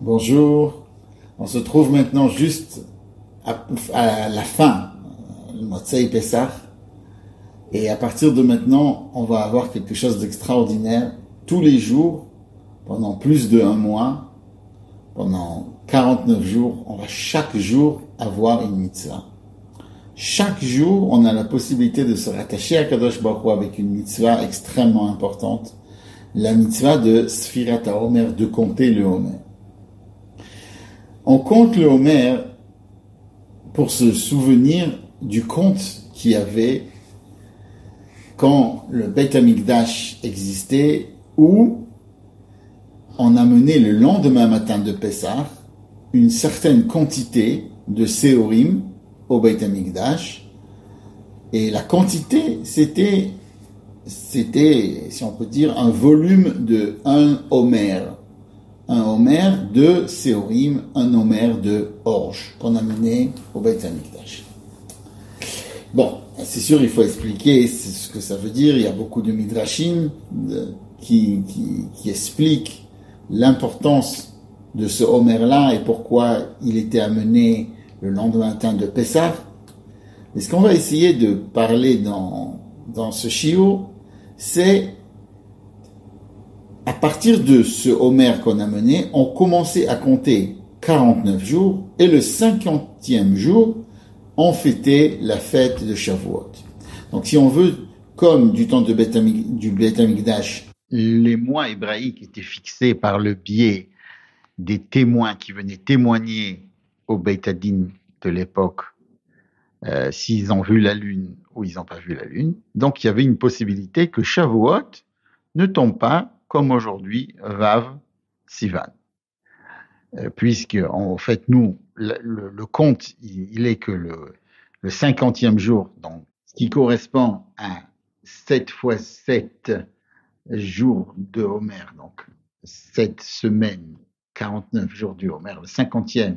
Bonjour, on se trouve maintenant juste à la fin, le Motzei Pessah, et à partir de maintenant, on va avoir quelque chose d'extraordinaire. Tous les jours, pendant plus d'un mois, pendant 49 jours, on va chaque jour avoir une mitzvah. Chaque jour, on a la possibilité de se rattacher à Kadosh Baruch Hu avec une mitzvah extrêmement importante, la mitzvah de Sfirat HaOmer, de compter le Homer. On compte le Homer pour se souvenir du conte qu'il y avait quand le Beit HaMikdash existait, où on amenait le lendemain matin de Pessah une certaine quantité de Séorim au Beit HaMikdash, et la quantité, c'était, si on peut dire, un volume de un Homer. Un Homer de Séorim, un Homer de Orge, qu'on amenait au Beit HaMikdash. Bon, c'est sûr, il faut expliquer ce que ça veut dire. Il y a beaucoup de midrashim qui expliquent l'importance de ce Homer-là et pourquoi il était amené le lendemain matin de Pessah. Mais ce qu'on va essayer de parler dans ce shiur, c'est à partir de ce Homer qu'on a mené, on commençait à compter 49 jours et le 50e jour, on fêtait la fête de Shavuot. Donc si on veut, comme du temps du Beit HaMikdash, les mois hébraïques étaient fixés par le biais des témoins qui venaient témoigner au Beit Hadin de l'époque, s'ils ont vu la lune ou ils n'ont pas vu la lune. Donc il y avait une possibilité que Shavuot ne tombe pas comme aujourd'hui, Vav Sivan. Puisque, en fait, nous, le compte, il est que le 50e jour, donc, ce qui correspond à 7 fois 7 jours de Homer, donc 7 semaines, 49 jours du Homer, le 50e,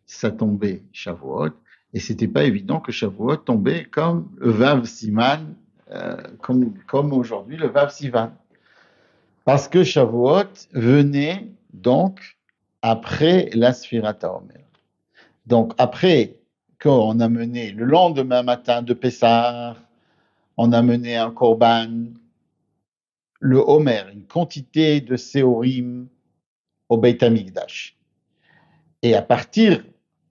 ça tombait Shavuot, et c'était pas évident que Shavuot tombait comme le Vav Siman, comme aujourd'hui le Vav Sivan. Parce que Shavuot venait donc après la Sfirat HaOmer. Donc après qu'on a mené le lendemain matin de Pessah, on a mené un korban, le Homer, une quantité de Séorim au Beit HaMikdash. Et à partir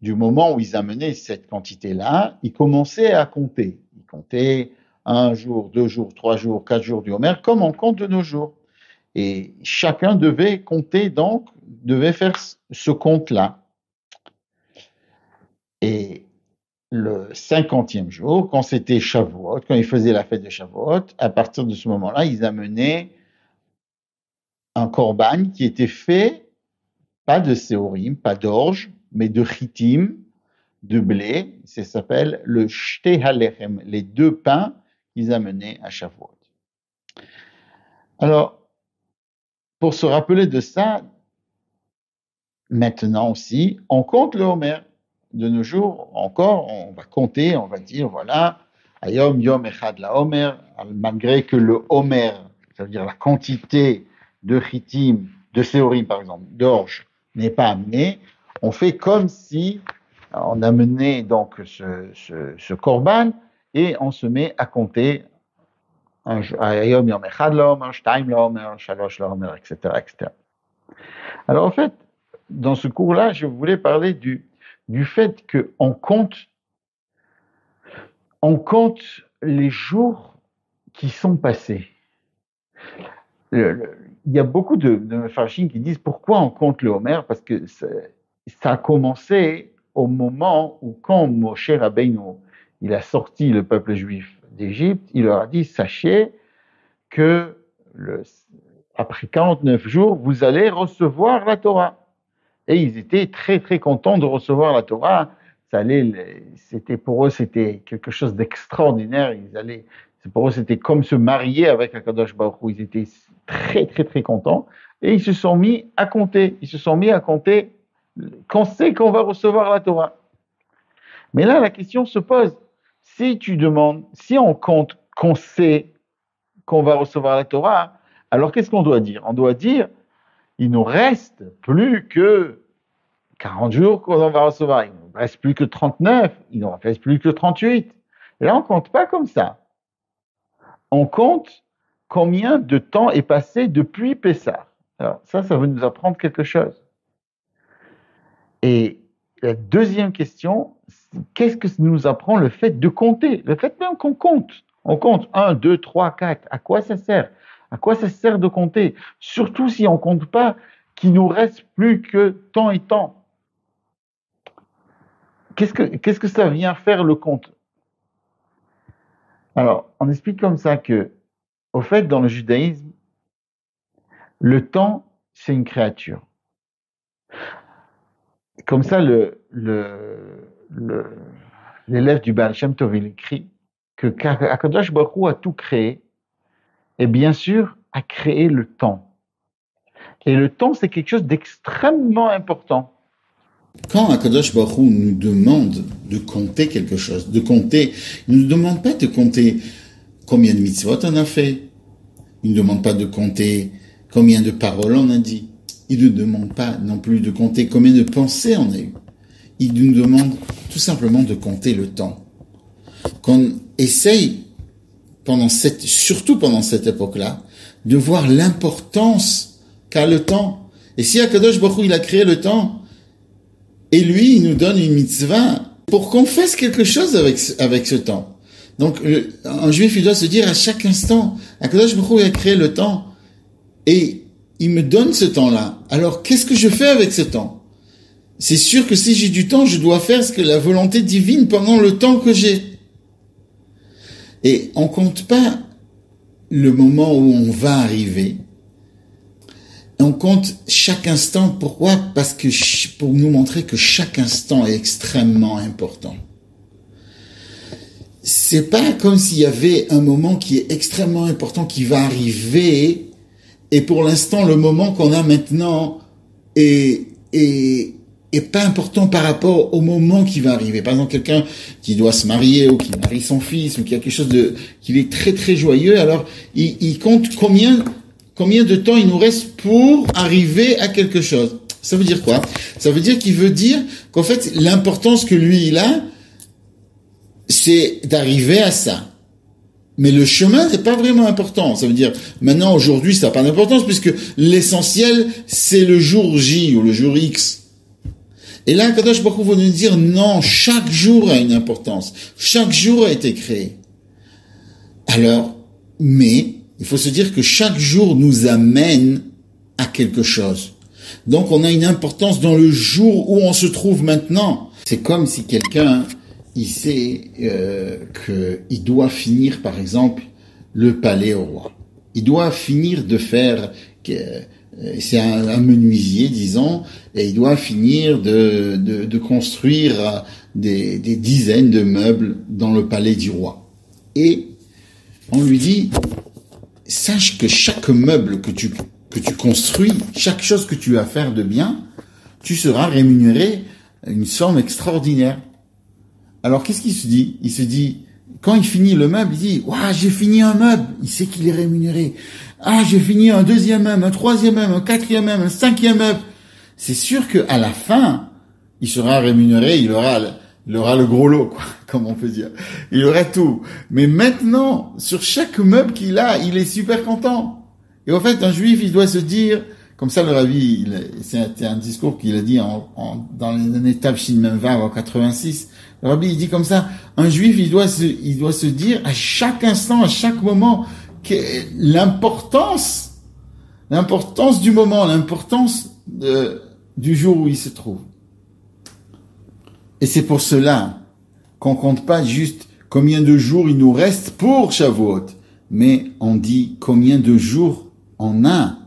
du moment où ils amenaient cette quantité-là, ils commençaient à compter. Ils comptaient 1 jour, 2 jours, 3 jours, 4 jours du Homer, comme on compte de nos jours. Et chacun devait compter, donc, devait faire ce compte-là. Et le 50e jour, quand c'était Shavuot, quand ils faisaient la fête de Shavuot, à partir de ce moment-là, ils amenaient un korban qui était fait, pas de séorim, pas d'orge, mais de chitim, de blé. Ça s'appelle le shte halechem, les 2 pains qu'ils amenaient à Shavuot. Alors, pour se rappeler de ça, maintenant aussi, on compte le Homer. De nos jours, encore, on va compter, on va dire, voilà, Ayom Yom Echad la Homer, malgré que le Homer, ça veut dire la quantité de chitim, de séorim par exemple, d'orge, n'est pas amenée, on fait comme si on amenait donc ce korban et on se met à compter Ayom Yom Echad la Homer, Shtaim la Homer, Shalosh la Homer, etc., etc. Alors en fait, dans ce cours-là, je voulais parler du fait qu'on compte les jours qui sont passés. Il y a beaucoup de mefarshim qui disent pourquoi on compte le Homer, parce que ça a commencé au moment où quand Moshe Rabbeinu il a sorti le peuple juif d'Égypte, il leur a dit sachez que après 49 jours, vous allez recevoir la Torah. Et ils étaient très, très contents de recevoir la Torah. Pour eux, c'était quelque chose d'extraordinaire. Pour eux, c'était comme se marier avec Akadosh Baruch Hu. Ils étaient très, très, très contents. Et ils se sont mis à compter. Ils se sont mis à compter quand c'est qu'on va recevoir la Torah. Mais là, la question se pose. Si on compte qu'on sait qu'on va recevoir la Torah, alors qu'est-ce qu'on doit dire? On doit dire il nous reste plus que 40 jours qu'on va recevoir. Il ne reste plus que 39, il n'en reste plus que 38. Et là, on ne compte pas comme ça. On compte combien de temps est passé depuis Pessah. Alors, ça veut nous apprendre quelque chose. Et la deuxième question, qu'est-ce que nous apprend le fait de compter? Le fait même qu'on compte. On compte 1, 2, 3, 4. À quoi ça sert? À quoi ça sert de compter? Surtout si on ne compte pas qu'il nous reste plus que temps et temps. Qu'est-ce que ça vient faire le compte? Alors, on explique comme ça que, au fait, dans le judaïsme, le temps, c'est une créature. Comme ça, l'élève du Baal Shem Tov, il écrit que Akadosh Baruch Hu a tout créé, et bien sûr, a créé le temps. Et le temps, c'est quelque chose d'extrêmement important. Quand Akadosh Baruch Hu nous demande de compter quelque chose, il ne nous demande pas de compter combien de mitzvot on a fait. Il ne demande pas de compter combien de paroles on a dit. Il ne demande pas non plus de compter combien de pensées on a eu. Il nous demande tout simplement de compter le temps. Qu'on essaye, surtout pendant cette époque-là, de voir l'importance qu'a le temps. Et si Akadosh Baruch Hu, il a créé le temps, et lui, il nous donne une mitzvah pour qu'on fasse quelque chose avec ce temps. Donc, un juif, il doit se dire à chaque instant, Akadosh Baruch Hu, il a créé le temps, et il me donne ce temps-là. Alors, qu'est-ce que je fais avec ce temps? C'est sûr que si j'ai du temps, je dois faire ce que la volonté divine pendant le temps que j'ai. Et on compte pas le moment où on va arriver. On compte chaque instant. Pourquoi? Parce que pour nous montrer que chaque instant est extrêmement important. C'est pas comme s'il y avait un moment qui est extrêmement important qui va arriver, et pour l'instant le moment qu'on a maintenant est pas important par rapport au moment qui va arriver. Par exemple, quelqu'un qui doit se marier ou qui marie son fils ou qui a quelque chose qui est très très joyeux, alors il compte combien de temps il nous reste pour arriver à quelque chose. Ça veut dire quoi? Ça veut dire qu'il veut dire qu'en fait, l'importance que lui, il a, c'est d'arriver à ça. Mais le chemin n'est pas vraiment important. Ça veut dire, maintenant, aujourd'hui, ça n'a pas d'importance puisque l'essentiel, c'est le jour J ou le jour X. Et là, Kadosh Baruch Hu veut nous dire, non, chaque jour a une importance. Chaque jour a été créé. Alors, mais, il faut se dire que chaque jour nous amène à quelque chose. Donc on a une importance dans le jour où on se trouve maintenant. C'est comme si quelqu'un, il sait qu'il doit finir, par exemple, le palais au roi. Il doit finir de faire, c'est un menuisier, disons, et il doit finir de construire des dizaines de meubles dans le palais du roi. Et on lui dit, sache que chaque meuble que tu construis, chaque chose que tu vas faire de bien, tu seras rémunéré une somme extraordinaire. Alors qu'est-ce qu'il se dit? Il se dit, quand il finit le meuble, il dit, waouh, j'ai fini un meuble, il sait qu'il est rémunéré. Ah, j'ai fini un deuxième meuble, un troisième meuble, un quatrième meuble, un cinquième meuble. C'est sûr que à la fin, il sera rémunéré, il aura le gros lot, quoi, comme on peut dire. Il aura tout. Mais maintenant, sur chaque meuble qu'il a, il est super content. Et en fait, un juif, il doit se dire, comme ça le Rabbi, c'est un discours qu'il a dit dans les années Tavshin Memvav en 86. Le Rabbi, il dit comme ça, un juif, il doit se dire à chaque instant, à chaque moment, que l'importance du moment, l'importance du jour où il se trouve. Et c'est pour cela qu'on compte pas juste combien de jours il nous reste pour Shavuot, mais on dit combien de jours on a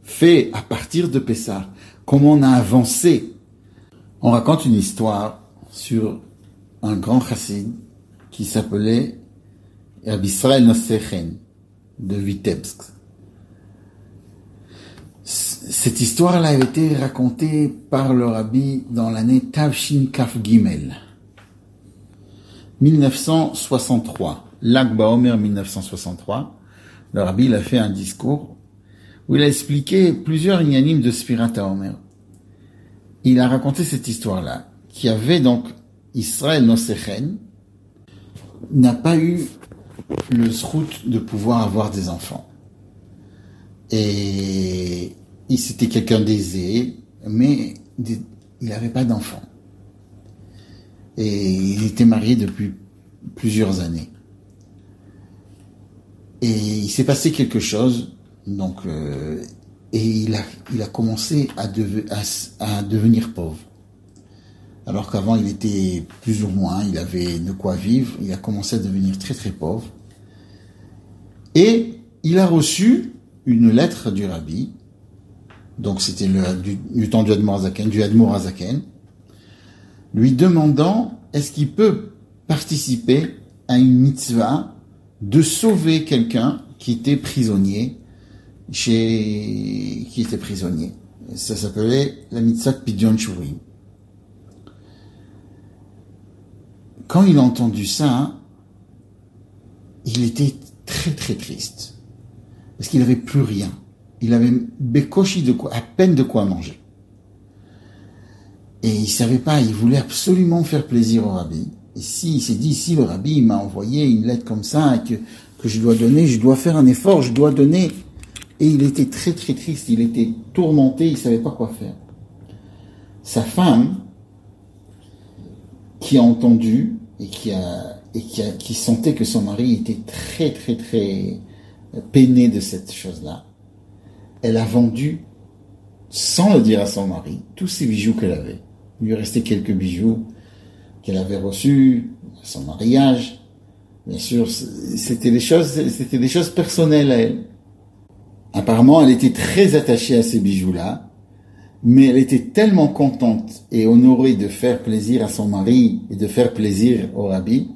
fait à partir de Pessah, comment on a avancé. On raconte une histoire sur un grand chassid qui s'appelait Rabbi Israël Nossechen de Vitebsk. Cette histoire-là a été racontée par le Rabbi dans l'année Tavshin Kaf Gimel, 1963, Lag Baomer 1963. Le Rabbi il a fait un discours où il a expliqué plusieurs inyanim de Sfirat HaOmer. il a raconté cette histoire-là, qui avait donc Israël Nosechen, n'a pas eu le zrout de pouvoir avoir des enfants. Et c'était quelqu'un d'aisé, mais il n'avait pas d'enfants. Et il était marié depuis plusieurs années. Et il s'est passé quelque chose, donc, et il a commencé à devenir pauvre. Alors qu'avant il était plus ou moins, il avait de quoi vivre, il a commencé à devenir très très pauvre. Et il a reçu une lettre du Rabbi, donc c'était du temps du Admour Hazaken, lui demandant est-ce qu'il peut participer à une mitzvah de sauver quelqu'un qui était prisonnier Ça s'appelait la mitzvah Pidyon Shurim. Quand il a entendu ça, il était très très triste. Parce qu'il n'avait plus rien. Il avait bekoshi à peine de quoi manger. Et il savait pas, il voulait absolument faire plaisir au Rabbi. Et il s'est dit, si le Rabbi m'a envoyé une lettre comme ça, que je dois donner, je dois faire un effort, je dois donner. Et il était très très triste, il était tourmenté, il savait pas quoi faire. Sa femme, qui a entendu et qui sentait que son mari était très très très peiné de cette chose-là, elle a vendu, sans le dire à son mari, tous ses bijoux qu'elle avait. Il lui restait quelques bijoux qu'elle avait reçus à son mariage. Bien sûr, c'était des choses personnelles à elle. Apparemment, elle était très attachée à ces bijoux-là, mais elle était tellement contente et honorée de faire plaisir à son mari et de faire plaisir au Rabbi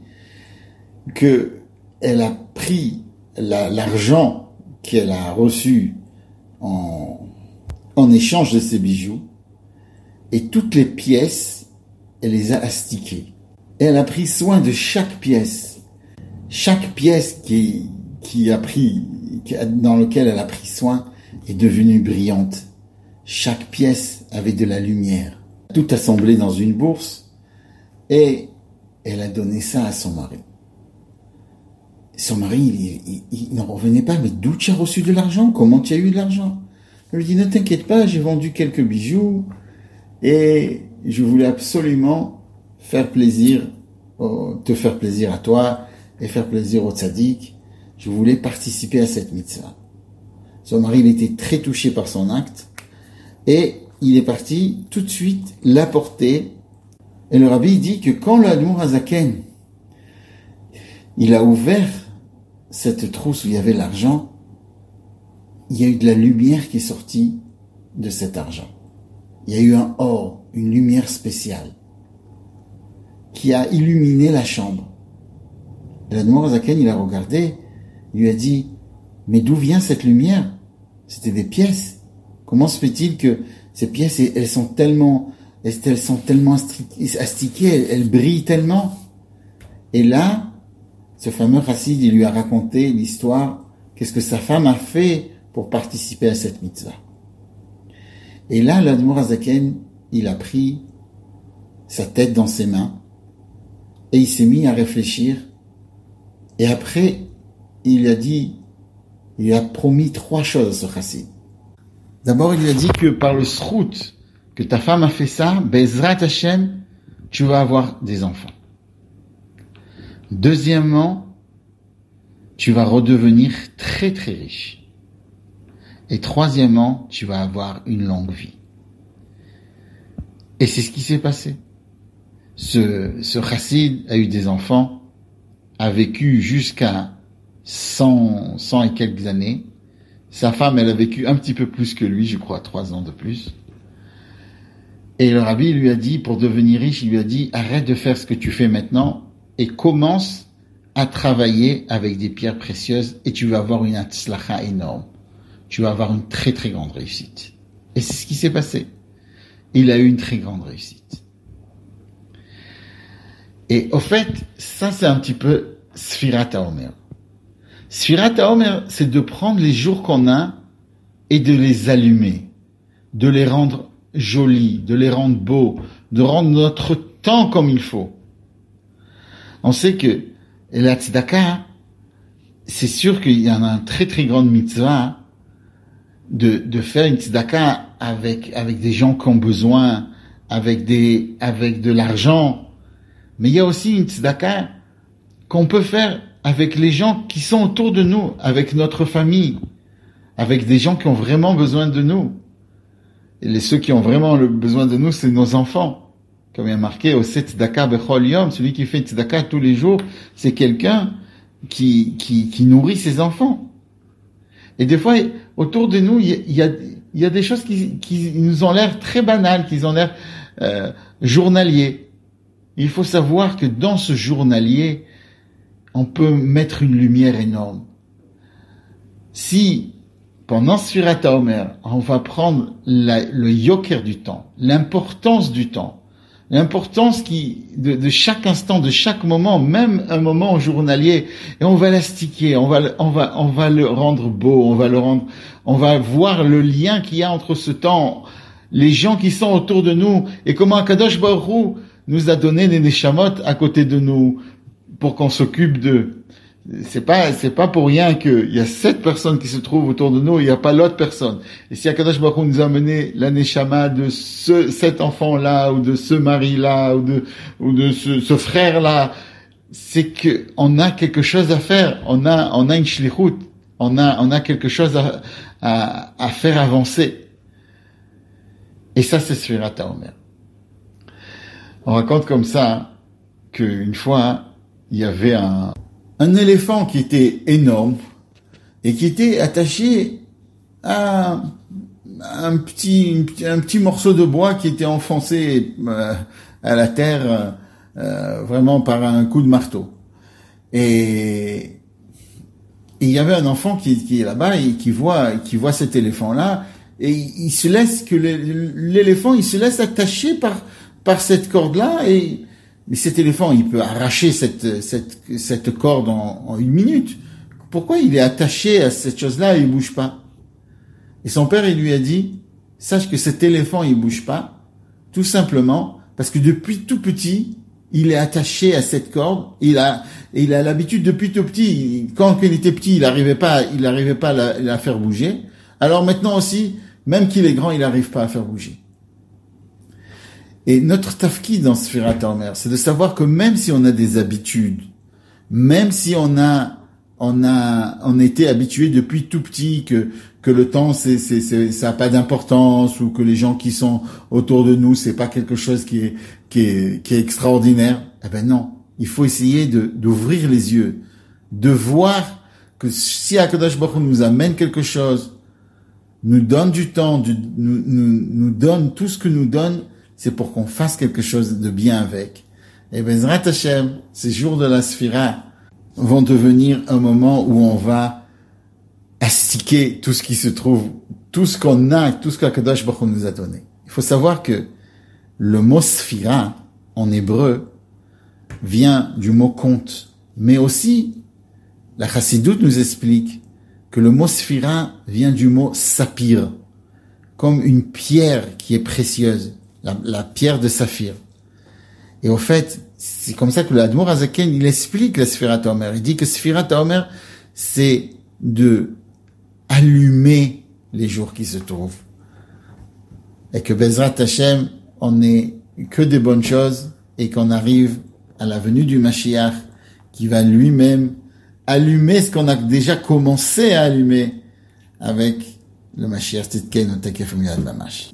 que elle a pris l'argent qu'elle a reçu en échange de ces bijoux et toutes les pièces, elle les a astiquées. Et elle a pris soin de chaque pièce. Chaque pièce dans laquelle elle a pris soin est devenue brillante. Chaque pièce avait de la lumière. Tout assemblé dans une bourse et elle a donné ça à son mari. Son mari, il n'en revenait pas. Mais d'où tu as reçu de l'argent? Comment tu as eu de l'argent? Elle lui dit, ne t'inquiète pas, j'ai vendu quelques bijoux et je voulais absolument te faire plaisir à toi et faire plaisir au tzaddik. Je voulais participer à cette mitzvah. Son mari, il était très touché par son acte et il est parti tout de suite l'apporter. Et le Rabbi dit que quand le Admour Hazaken, il a ouvert cette trousse où il y avait l'argent, il y a eu de la lumière qui est sortie de cet argent. Il y a eu un or, une lumière spéciale qui a illuminé la chambre. Et l'Admour Hazaken, il a regardé, il lui a dit, mais d'où vient cette lumière? C'était des pièces. Comment se fait-il que ces pièces, elles sont tellement astiquées, elles brillent tellement? Et là, ce fameux chassid, il lui a raconté l'histoire, qu'est-ce que sa femme a fait pour participer à cette mitzvah. Et là, l'Admour Hazaken, il a pris sa tête dans ses mains et il s'est mis à réfléchir. Et après, il a promis 3 choses à ce chassid. D'abord, il a dit que par le srout que ta femme a fait ça, Bezrat Hashem, tu vas avoir des enfants. Deuxièmement, tu vas redevenir très très riche. Et troisièmement, tu vas avoir une longue vie. Et c'est ce qui s'est passé. Ce chassid a eu des enfants, a vécu jusqu'à 100 et quelques années. Sa femme, elle a vécu un petit peu plus que lui, je crois, 3 ans de plus. Et le Rabbi lui a dit, pour devenir riche, il lui a dit, arrête de faire ce que tu fais maintenant et commence à travailler avec des pierres précieuses et tu vas avoir une hatzlacha énorme. Tu vas avoir une très très grande réussite. Et c'est ce qui s'est passé. Il a eu une très grande réussite. Et au fait, ça c'est un petit peu Sfirat HaOmer. Sfirat HaOmer, c'est de prendre les jours qu'on a et de les allumer, de les rendre jolis, de les rendre beaux, de rendre notre temps comme il faut. On sait que la tzedaka, c'est sûr qu'il y en a un très très grande mitzvah de faire une tzedaka avec des gens qui ont besoin, avec de l'argent. Mais il y a aussi une tzedaka qu'on peut faire avec les gens qui sont autour de nous, avec notre famille, avec des gens qui ont vraiment besoin de nous. Et ceux qui ont vraiment besoin de nous, c'est nos enfants. Comme il y a marqué au tzedaka bechol yom, celui qui fait tzedaka tous les jours, c'est quelqu'un qui nourrit ses enfants. Et des fois, autour de nous, il y a des choses qui nous ont l'air très banales, qui ont l'air journaliers. Il faut savoir que dans ce journalier, on peut mettre une lumière énorme. Si, pendant Sfirat HaOmer, on va prendre le yoker du temps, l'importance du temps, l'importance de chaque instant, de chaque moment, même un moment journalier, et on va l'astiquer, on va le rendre beau, on va voir le lien qu'il y a entre ce temps, les gens qui sont autour de nous, et comment Akadosh Baruch Hu nous a donné des neshamot à côté de nous, pour qu'on s'occupe d'eux. C'est pas pour rien qu'il y a 7 personnes qui se trouvent autour de nous, il n'y a pas l'autre personne. Et si Akadosh Baruch Hu nous a amené la neshama de cet enfant-là, ou de ce mari-là, ou de ce frère-là, c'est que on a quelque chose à faire. On a une shlichut. On a quelque chose à faire avancer. Et ça, c'est Sfirat HaOmer. On raconte comme ça, qu'une fois, il y avait un éléphant qui était énorme et qui était attaché à un petit morceau de bois qui était enfoncé à la terre vraiment par un coup de marteau. Et il y avait un enfant qui est là-bas et qui voit cet éléphant-là et il se laisse que l'éléphant il se laisse attacher par cette corde-là mais cet éléphant, il peut arracher cette corde en 1 minute. Pourquoi il est attaché à cette chose-là et il bouge pas? Et son père, il lui a dit, sache que cet éléphant, il bouge pas, tout simplement parce que depuis tout petit, il est attaché à cette corde. Il a l'habitude depuis tout petit. Quand il était petit, il arrivait pas à la faire bouger. Alors maintenant aussi, même qu'il est grand, il n'arrive pas à faire bouger. Et notre tafki dans Sfirat HaOmer, c'est de savoir que même si on a des habitudes, même si on était habitué depuis tout petit que le temps ça a pas d'importance ou que les gens qui sont autour de nous c'est pas quelque chose qui est extraordinaire, eh ben non, il faut essayer d'ouvrir les yeux, de voir que si Akadosh Baruch Hu nous amène quelque chose, nous donne du temps, nous donne tout ce que nous donne, c'est pour qu'on fasse quelque chose de bien avec. Et Bezrat Hashem, ces jours de la Sphira vont devenir un moment où on va astiquer tout ce qui se trouve, tout ce qu'on a, tout ce qu'Akadosh Baruch Hu nous a donné. Il faut savoir que le mot Sphira, en hébreu, vient du mot compte. Mais aussi, la Chassidoute nous explique que le mot Sphira vient du mot saphir, comme une pierre qui est précieuse. La pierre de saphir. Et au fait, c'est comme ça que le Admour Hazaken, il explique la Sfirat HaOmer. Il dit que Sfirat HaOmer, c'est de allumer les jours qui se trouvent. Et que Bezrat Hashem, on n'est que des bonnes choses et qu'on arrive à la venue du Mashiach qui va lui-même allumer ce qu'on a déjà commencé à allumer avec le Mashiach Tzidkenu Tekef Miyad Mamash.